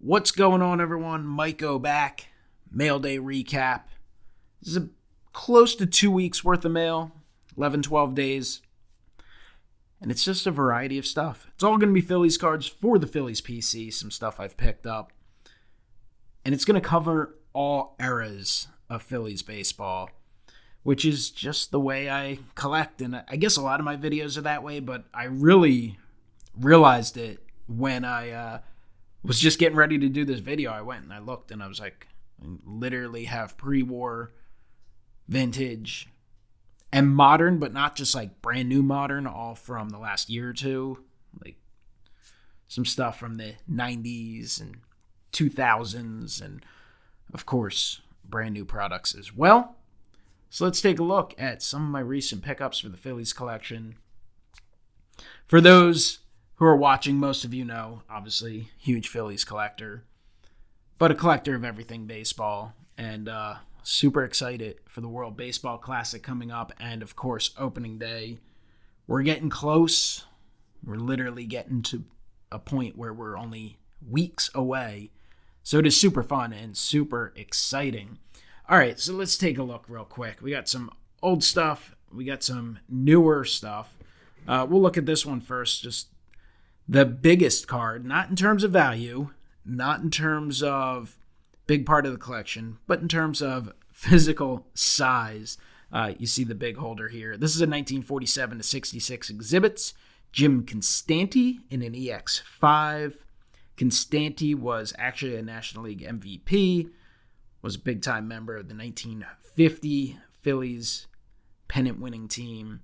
What's going on, everyone? MikeO back. Mailday recap. This is close to 2 weeks worth of mail, 11, 12 days. And it's just a variety of stuff. It's all going to be Phillies cards for the Phillies PC, some stuff I've picked up. And it's going to cover all eras of Phillies baseball, which is just the way I collect. And I guess a lot of my videos are that way, but I really realized it when I was just getting ready to do this video. I went and I looked and I was like, I literally have pre-war, vintage, and modern, but not just like brand new modern, all from the last year or two. Like some stuff from the 90s and 2000s, and of course, brand new products as well. So let's take a look at some of my recent pickups for the Phillies collection. For those who are watching, most of you know, obviously, huge Phillies collector, but a collector of everything baseball, and super excited for the World Baseball Classic coming up, and of course, opening day. We're getting close. We're literally getting to a point where we're only weeks away. So it is super fun and super exciting. All right, so let's take a look real quick. We got some old stuff. We got some newer stuff. We'll look at this one first, just the biggest card, not in terms of value, not in terms of big part of the collection, but in terms of physical size. You see the big holder here. This is a 1947 to 66 exhibits. Jim Constanti in an EX5. Constanti was actually a National League MVP, was a big-time member of the 1950 Phillies pennant-winning team.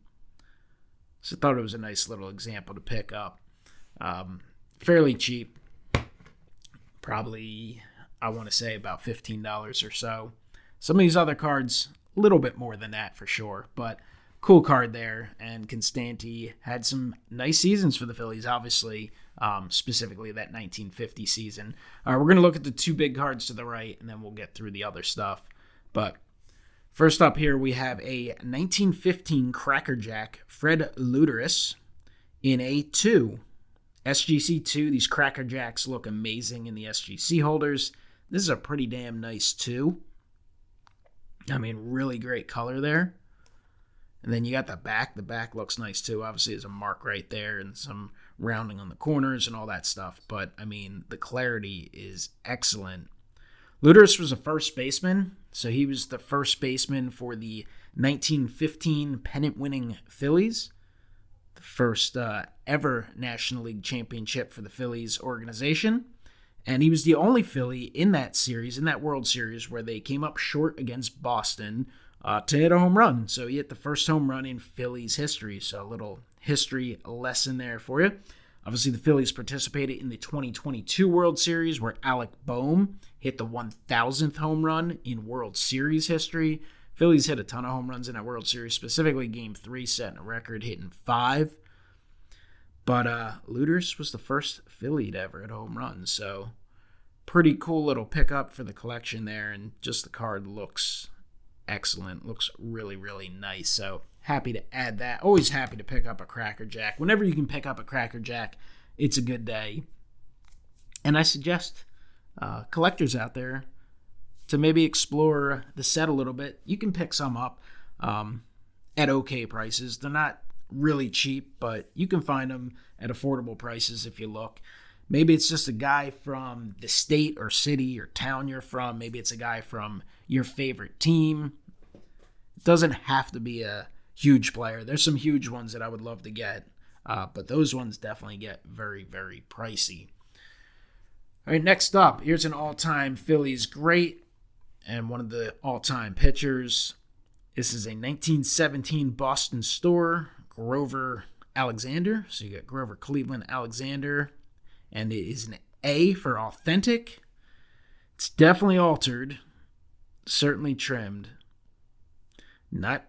So I thought it was a nice little example to pick up. Fairly cheap. Probably, I want to say, about $15 or so. Some of these other cards, a little bit more than that for sure, but cool card there. And Constanti had some nice seasons for the Phillies, obviously, specifically that 1950 season. We're going to look at the two big cards to the right, and then we'll get through the other stuff. But first up here, we have a 1915 Cracker Jack Fred Luteris in A2. SGC 2, these Cracker Jacks look amazing in the SGC holders. This is a pretty damn nice 2. I mean, really great color there. And then you got the back. The back looks nice too. Obviously, there's a mark right there and some rounding on the corners and all that stuff. But, I mean, the clarity is excellent. Luteris was a first baseman, so he was the first baseman for the 1915 pennant-winning Phillies. The first ever National League championship for the Phillies organization. And he was the only Philly in that series, in that World Series, where they came up short against Boston to hit a home run. So he hit the first home run in Phillies history. So a little history lesson there for you. Obviously, the Phillies participated in the 2022 World Series, where Alec Boehm hit the 1,000th home run in World Series history. Phillies hit a ton of home runs in that World Series, specifically Game 3, setting a record, hitting 5. But Luteris was the first Philly to ever hit a home run, so pretty cool little pickup for the collection there, and just the card looks excellent, looks really, really nice. So happy to add that. Always happy to pick up a Cracker Jack. Whenever you can pick up a Cracker Jack, it's a good day. And I suggest collectors out there to maybe explore the set a little bit. You can pick some up at okay prices. They're not really cheap, but you can find them at affordable prices if you look. Maybe it's just a guy from the state or city or town you're from. Maybe it's a guy from your favorite team. It doesn't have to be a huge player. There's some huge ones that I would love to get, but those ones definitely get very, very pricey. All right, next up, here's an all-time Phillies great and one of the all-time pitchers. This is a 1917 Boston Store, Grover Alexander. So you got Grover Cleveland Alexander, and it is an A for authentic. It's definitely altered, certainly trimmed. Not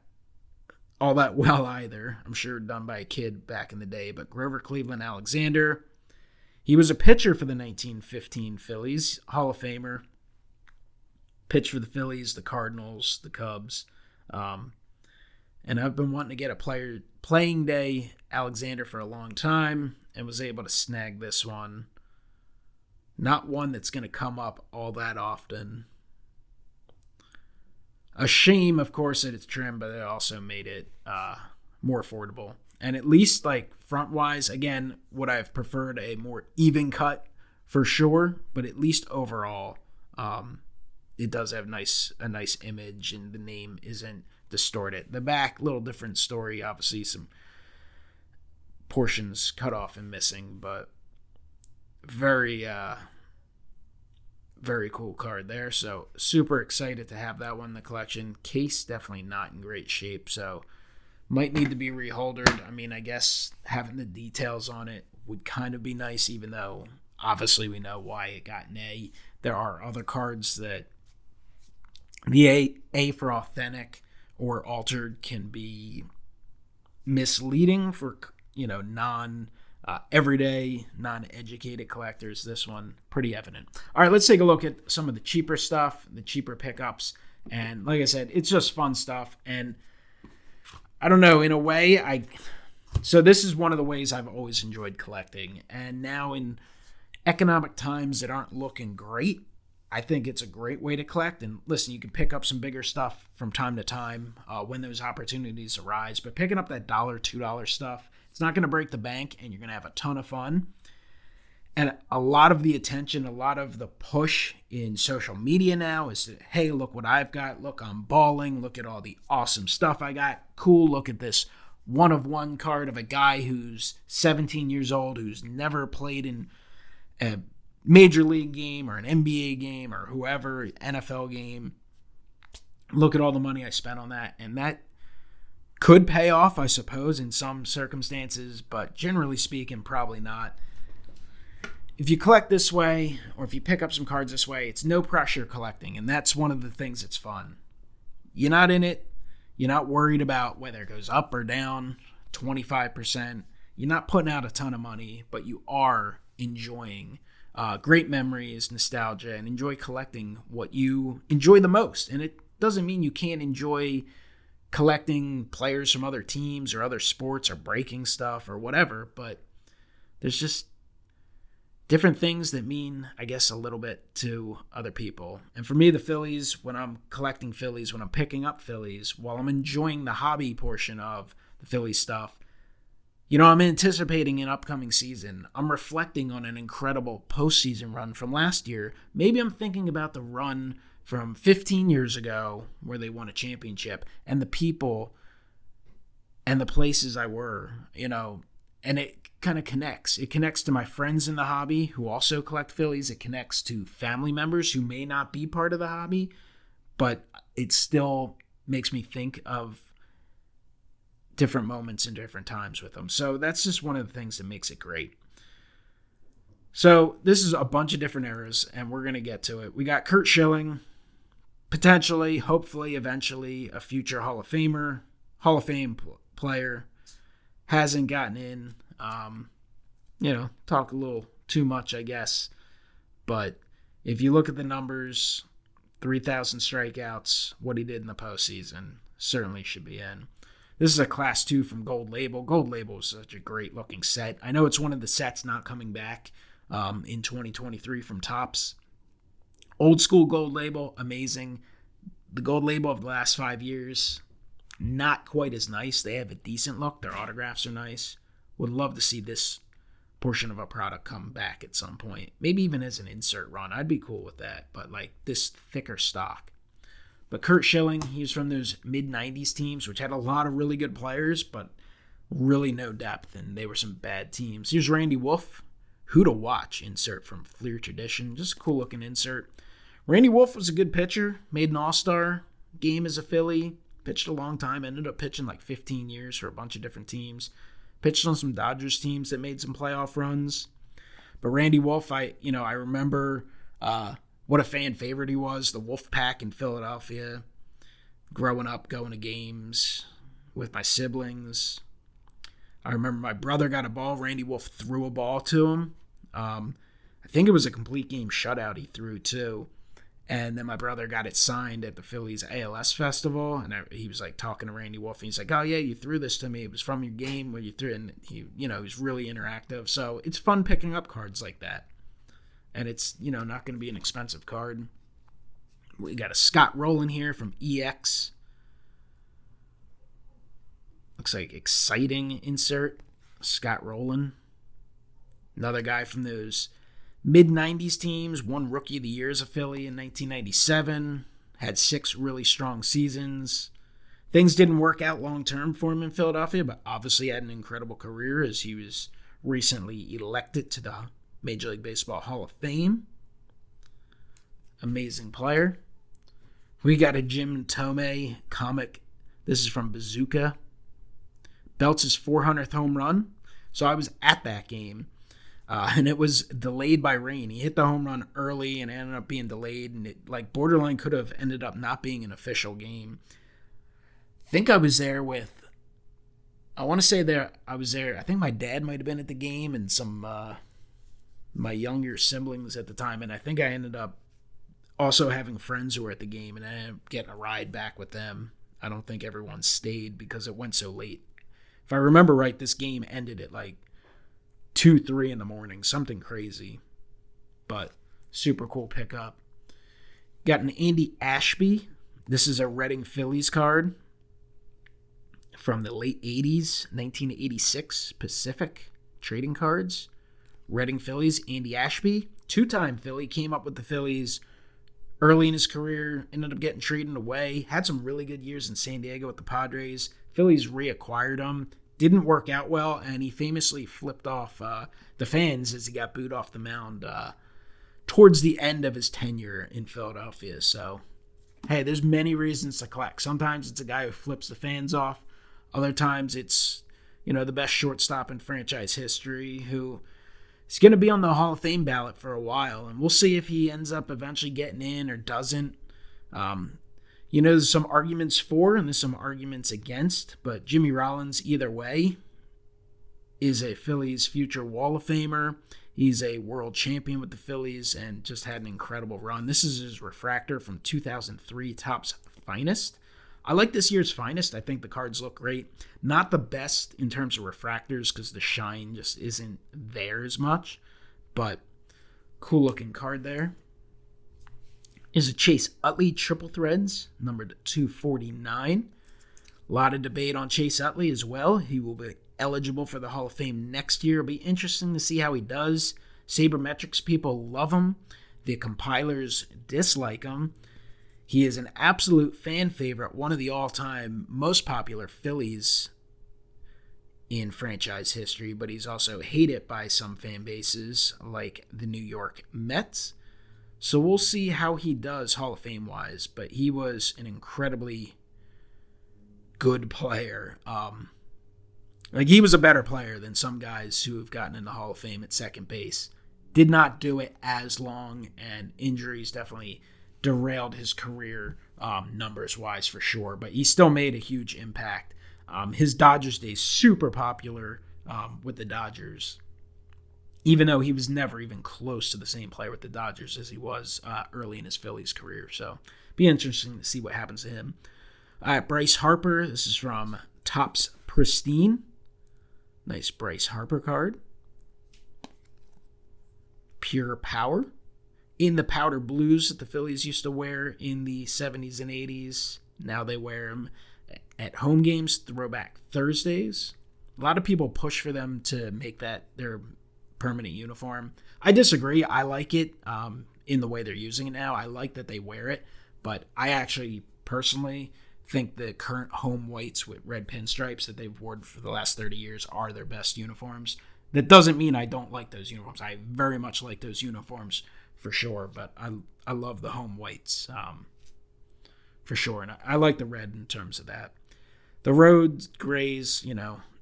all that well either. I'm sure done by a kid back in the day, but Grover Cleveland Alexander. He was a pitcher for the 1915 Phillies, Hall of Famer. Pitched for the Phillies, the Cardinals, the Cubs. And I've been wanting to get a playing day Alexander for a long time and was able to snag this one. Not one that's going to come up all that often. A shame, of course, that it's trim, but it also made it more affordable. And at least like front wise, again, would I have preferred a more even cut for sure, but at least overall, it does have a nice image, and the name isn't distorted. The back, little different story. Obviously, some portions cut off and missing, but very very cool card there. So super excited to have that one in the collection. Case definitely not in great shape, so might need to be reholdered. I mean, I guess having the details on it would kind of be nice, even though obviously we know why it got an A. There are other cards that the A for authentic or altered can be misleading for, non everyday, non-educated collectors. This one, pretty evident. All right, let's take a look at some of the cheaper stuff, the cheaper pickups. And like I said, it's just fun stuff. And I don't know, in a way, so this is one of the ways I've always enjoyed collecting. And now in economic times that aren't looking great, I think it's a great way to collect. And listen, you can pick up some bigger stuff from time to time when those opportunities arise. But picking up that $1, $2 stuff, it's not going to break the bank, and you're going to have a ton of fun. And a lot of the attention, a lot of the push in social media now is that, hey, look what I've got. Look, I'm balling. Look at all the awesome stuff I got. Cool. Look at this one-of-one card of a guy who's 17 years old, who's never played in a major league game or an NBA game or whoever, NFL game. Look at all the money I spent on that. And that could pay off, I suppose, in some circumstances, but generally speaking, probably not. If you collect this way, or if you pick up some cards this way, it's no pressure collecting, and that's one of the things that's fun. You're not in it. You're not worried about whether it goes up or down 25%. You're not putting out a ton of money, but you are enjoying great memories, nostalgia, and enjoy collecting what you enjoy the most. And it doesn't mean you can't enjoy collecting players from other teams or other sports or breaking stuff or whatever, but there's just different things that mean, I guess, a little bit to other people. And for me, the Phillies, when I'm collecting Phillies, when I'm picking up Phillies, while I'm enjoying the hobby portion of the Phillies stuff, I'm anticipating an upcoming season. I'm reflecting on an incredible postseason run from last year. Maybe I'm thinking about the run from 15 years ago where they won a championship and the people and the places I were, and it kind of connects. It connects to my friends in the hobby who also collect Phillies. It connects to family members who may not be part of the hobby, but it still makes me think of different moments and different times with them. So that's just one of the things that makes it great. So this is a bunch of different eras, and we're going to get to it. We got Curt Schilling, potentially, hopefully, eventually, a future Hall of Famer, Hall of Fame player. Hasn't gotten in. Talk a little too much, I guess. But if you look at the numbers, 3,000 strikeouts, what he did in the postseason, certainly should be in. This is a Class 2 from Gold Label. Gold Label is such a great-looking set. I know it's one of the sets not coming back in 2023 from Topps. Old school Gold Label, amazing. The Gold Label of the last 5 years, not quite as nice. They have a decent look. Their autographs are nice. Would love to see this portion of a product come back at some point. Maybe even as an insert run. I'd be cool with that. But like this thicker stock. But Curt Schilling, he was from those mid-90s teams, which had a lot of really good players, but really no depth, and they were some bad teams. Here's Randy Wolf. Who to watch insert from Fleer Tradition. Just a cool-looking insert. Randy Wolf was a good pitcher. Made an all-star game as a Philly. Pitched a long time. Ended up pitching like 15 years for a bunch of different teams. Pitched on some Dodgers teams that made some playoff runs. But Randy Wolf, I remember what a fan favorite he was. The Wolf Pack in Philadelphia. Growing up, going to games with my siblings. I remember my brother got a ball. Randy Wolf threw a ball to him. I think it was a complete game shutout he threw too. And then my brother got it signed at the Phillies ALS Festival. And he was like talking to Randy Wolf. And he's like, oh yeah, you threw this to me. It was from your game where you threw it. And he was really interactive. So it's fun picking up cards like that. and it's, not going to be an expensive card. We got a Scott Rowland here from EX. Looks like exciting insert. Scott Rowland. Another guy from those mid-90s teams. Won Rookie of the Year as a Philly in 1997. Had 6 really strong seasons. Things didn't work out long-term for him in Philadelphia, but obviously had an incredible career as he was recently elected to the Major League Baseball Hall of Fame. Amazing player. We got a Jim Thome comic. This is from Bazooka. Belts his 400th home run. So I was at that game, and it was delayed by rain. He hit the home run early and ended up being delayed, and it borderline could have ended up not being an official game. I think I was there with, I think my dad might have been at the game and some my younger siblings at the time, and I think I ended up also having friends who were at the game, and I ended up getting a ride back with them. I don't think everyone stayed because it went so late. If I remember right, this game ended at 2, 3 in the morning, something crazy, but super cool pickup. Got an Andy Ashby. This is a Reading Phillies card from the late 80s, 1986 Pacific trading cards. Reading Phillies, Andy Ashby, 2-time Philly, came up with the Phillies early in his career, ended up getting traded away, had some really good years in San Diego with the Padres. Phillies reacquired him, didn't work out well, and he famously flipped off the fans as he got booed off the mound towards the end of his tenure in Philadelphia. So, hey, there's many reasons to collect. Sometimes it's a guy who flips the fans off. Other times it's, the best shortstop in franchise history who is going to be on the Hall of Fame ballot for a while, and we'll see if he ends up eventually getting in or doesn't. There's some arguments for and there's some arguments against, but Jimmy Rollins, either way, is a Phillies future Wall of Famer. He's a world champion with the Phillies and just had an incredible run. This is his refractor from 2003 Topps Finest. I like this year's Finest. I think the cards look great. Not the best in terms of refractors because the shine just isn't there as much, but cool looking card there. Is a Chase Utley Triple Threads, numbered 249. A lot of debate on Chase Utley as well. He will be eligible for the Hall of Fame next year. It'll be interesting to see how he does. Sabermetrics people love him. The compilers dislike him. He is an absolute fan favorite, one of the all-time most popular Phillies in franchise history, but he's also hated by some fan bases like the New York Mets. So we'll see how he does Hall of Fame-wise, but he was an incredibly good player. He was a better player than some guys who have gotten in the Hall of Fame at second base. Did not do it as long, and injuries definitely derailed his career numbers-wise for sure, but he still made a huge impact. His Dodgers days, super popular with the Dodgers, even though he was never even close to the same player with the Dodgers as he was early in his Phillies career. So be interesting to see what happens to him. Bryce Harper, this is from Topps Pristine. Nice Bryce Harper card. Pure Power. In the powder blues that the Phillies used to wear in the 70s and 80s. Now they wear them at home games, Throwback Thursdays. A lot of people push for them to make that their permanent uniform. I disagree. I like it in the way they're using it now. I like that they wear it, but I actually personally think the current home whites with red pinstripes that they've worn for the last 30 years are their best uniforms. That doesn't mean I don't like those uniforms. I very much like those uniforms for sure, but I love the home whites for sure, and I like the red in terms of that. The road grays,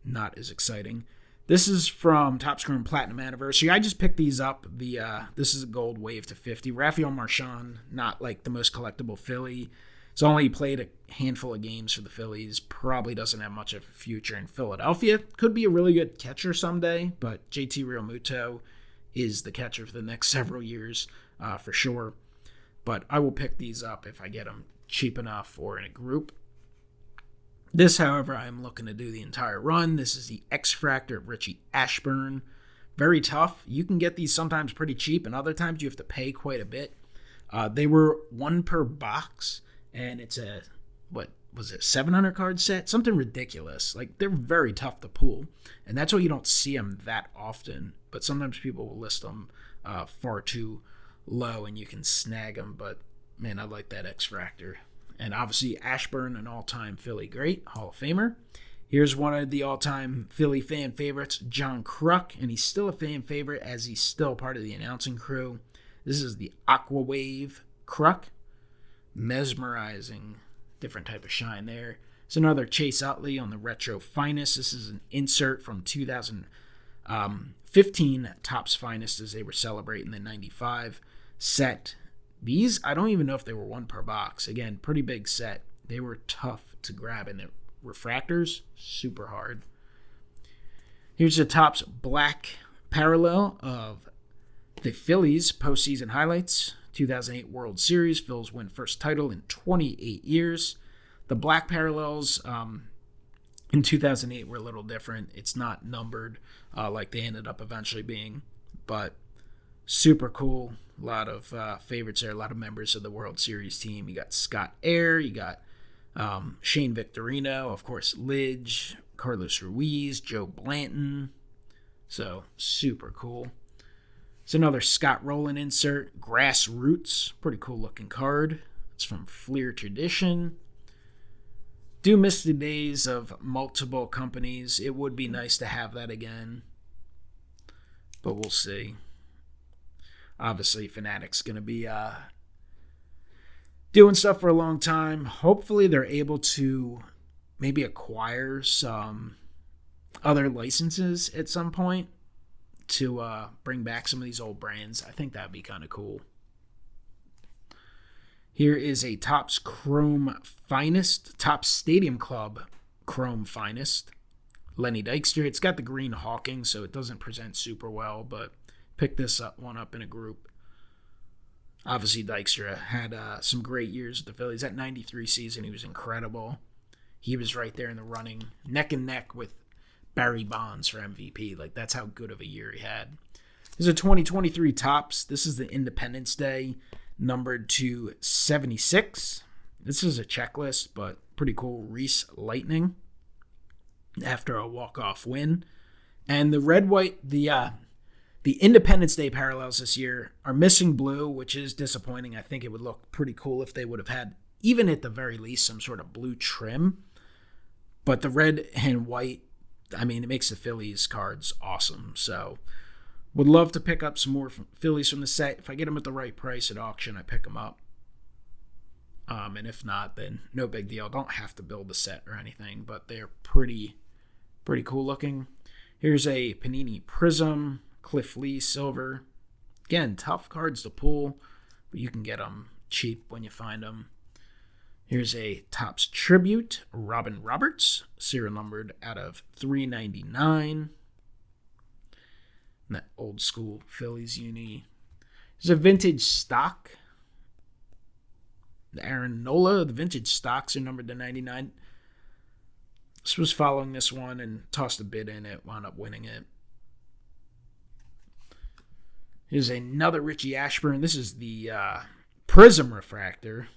not as exciting. This is from Topps Chrome Platinum Anniversary. I just picked these up. This is a gold wave to 50. Rafael Marchand, not like the most collectible Philly. He's only played a handful of games for the Phillies. Probably doesn't have much of a future in Philadelphia. Could be a really good catcher someday, but JT Realmuto is the catcher for the next several years for sure. But I will pick these up if I get them cheap enough or in a group. This, however, I'm looking to do the entire run. This is the X-Fractor of Richie Ashburn Very tough. You can get these sometimes pretty cheap, and other times you have to pay quite a bit. They were one per box, and it's a, what was it, 700 card set? Something ridiculous. Like, they're very tough to pull, and that's why you don't see them that often. But sometimes people will list them far too low, and you can snag them. But man, I like that X-Fractor. And obviously Ashburn, an all-time Philly great, Hall of Famer. Here's one of the all-time Philly fan favorites, John Kruk, and he's still a fan favorite as he's still part of the announcing crew. This is the Aqua Wave Kruk. Mesmerizing, different type of shine there. It's another Chase Utley on the Retro Finest. This is an insert from 2015 Topps Finest as they were celebrating the 95 set. These, I don't even know if they were one per box. Again, pretty big set. They were tough to grab, and the refractors, super hard. Here's the Topps black parallel of the Phillies postseason highlights. 2008 World Series. Phils win first title in 28 years. The black parallels in 2008 were a little different. It's not numbered like they ended up eventually being, but super cool. A lot of favorites there, a lot of members of the World Series team. You got Scott Air, you got Shane Victorino, of course, Lidge, Carlos Ruiz, Joe Blanton. So, super cool. It's another Scott Rowland insert, Grassroots. Pretty cool looking card. It's from Fleer Tradition. Do miss the days of multiple companies. It would be nice to have that again, but we'll see. Obviously, Fanatic's going to be doing stuff for a long time. Hopefully, they're able to maybe acquire some other licenses at some point to bring back some of these old brands. I think that would be kind of cool. Here is a Topps Chrome Finest, Topps Stadium Club Chrome Finest. Lenny Dykstra. It's got the green Hawking, so it doesn't present super well, but picked this one up in a group. Obviously, Dykstra had some great years with the Phillies. That 93 season, he was incredible. He was right there in the running, neck and neck with Barry Bonds for MVP. Like, that's how good of a year he had. This is a 2023 Topps. This is the Independence Day, numbered to 76. This is a checklist, but pretty cool. Reese Lightning after a walk-off win. And the red-white, the Independence Day parallels this year are missing blue, which is disappointing. I think it would look pretty cool if they would have had, even at the very least, some sort of blue trim. But the red and white, I mean, it makes the Phillies cards awesome. So would love to pick up some more Phillies from the set. If I get them at the right price at auction, I pick them up. And if not, then no big deal. Don't have to build a set or anything, but they're pretty cool looking. Here's a Panini Prism, Cliff Lee Silver. Again, tough cards to pull, but you can get them cheap when you find them. Here's a Topps Tribute, Robin Roberts, serial numbered out of 399. And that old school Phillies uni. There's a vintage stock. The Aaron Nola, the vintage stocks are numbered to 99. This was following this one and tossed a bid in it, wound up winning it. Here's another Richie Ashburn. This is the Prism Refractor.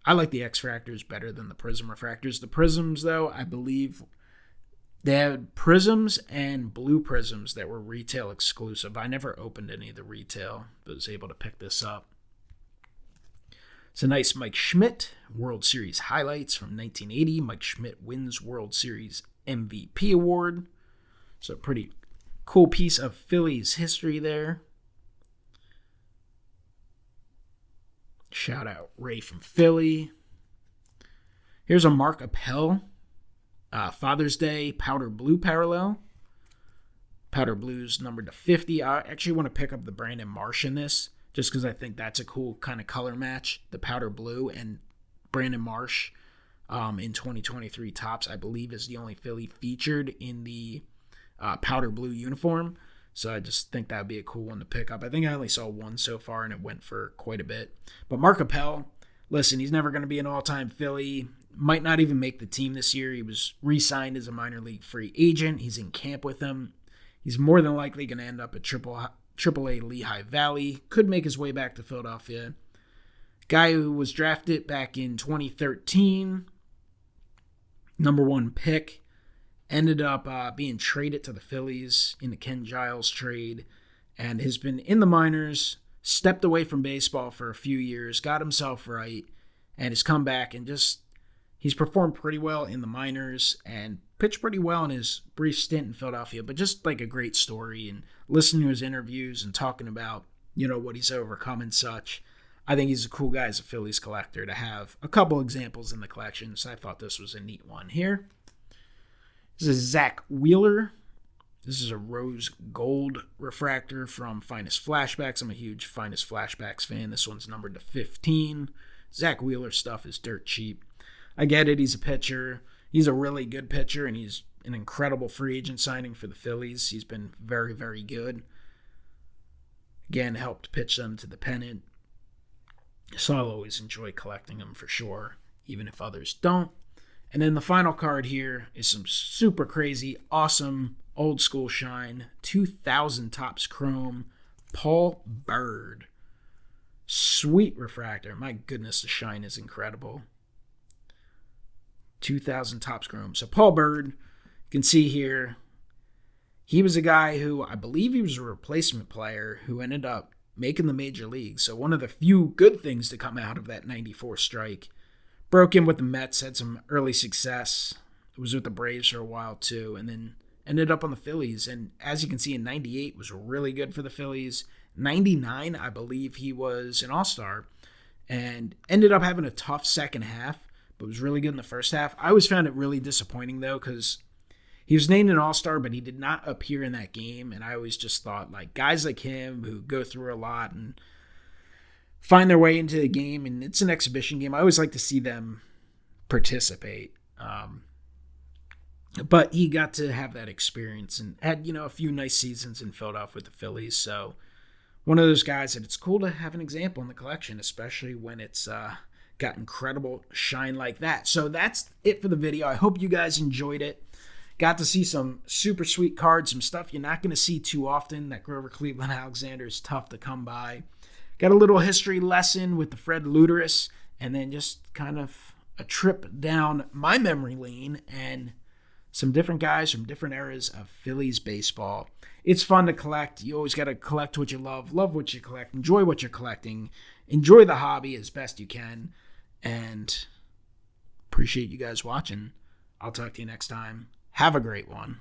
I like the X-Fractors better than the Prism Refractors. The Prisms, though, I believe they had Prisms and Blue Prisms that were retail exclusive. I never opened any of the retail, but was able to pick this up. It's a nice Mike Schmidt World Series highlights from 1980. Mike Schmidt wins World Series MVP award. So a pretty cool piece of Phillies history there. Shout out Ray from Philly. Here's a Mark Appel Father's Day Powder Blue parallel. Powder Blue's numbered to 50. I actually want to pick up the Brandon Marsh in this, just because I think that's a cool kind of color match. The Powder Blue and Brandon Marsh in 2023 Topps, I believe, is the only Philly featured in the Powder Blue uniform. So I just think that would be a cool one to pick up. I think I only saw one so far, and it went for quite a bit. But Mark Appel, listen, he's never going to be an all-time Philly. Might not even make the team this year. He was re-signed as a minor league free agent. He's in camp with them. He's more than likely going to end up at AAA Lehigh Valley. Could make his way back to Philadelphia. Guy who was drafted back in 2013, number 1 pick, ended up being traded to the Phillies in the Ken Giles trade, and has been in the minors, stepped away from baseball for a few years, got himself right, and has come back and he's performed pretty well in the minors and pitched pretty well in his brief stint in Philadelphia, but just like a great story, and listening to his interviews and talking about, what he's overcome and such. I think he's a cool guy as a Phillies collector to have a couple examples in the collection, so I thought this was a neat one here. This is Zach Wheeler. This is a rose gold refractor from Finest Flashbacks. I'm a huge Finest Flashbacks fan. This one's numbered to 15. Zach Wheeler stuff is dirt cheap. I get it. He's a pitcher. He's a really good pitcher, and he's an incredible free agent signing for the Phillies. He's been very, very good. Again, helped pitch them to the pennant. So I'll always enjoy collecting them for sure, even if others don't. And then the final card here is some super crazy, awesome, old school shine, 2000 Topps Chrome, Paul Byrd. Sweet refractor. My goodness, the shine is incredible. 2000 Topps Chrome. So Paul Byrd, you can see here, he was a guy who, I believe he was a replacement player who ended up making the major leagues. So one of the few good things to come out of that 94 strike. Broke in with the Mets, had some early success. Was with the Braves for a while too, and then ended up on the Phillies. And as you can see, in 98 was really good for the Phillies. 99, I believe he was an all-star, and ended up having a tough second half, but was really good in the first half. I always found it really disappointing though, because he was named an all-star, but he did not appear in that game. And I always just thought, like, guys like him who go through a lot and find their way into the game, and it's an exhibition game, I always like to see them participate. But he got to have that experience and had, a few nice seasons in Philadelphia with the Phillies. So one of those guys that it's cool to have an example in the collection, especially when it's got incredible shine like that. So that's it for the video. I hope you guys enjoyed it. Got to see some super sweet cards, some stuff you're not going to see too often. That Grover Cleveland Alexander is tough to come by. Got a little history lesson with the Fred Luderus, and then just kind of a trip down my memory lane and some different guys from different eras of Phillies baseball. It's fun to collect. You always got to collect what you love what you collect, enjoy what you're collecting, enjoy the hobby as best you can, and appreciate you guys watching. I'll talk to you next time. Have a great one.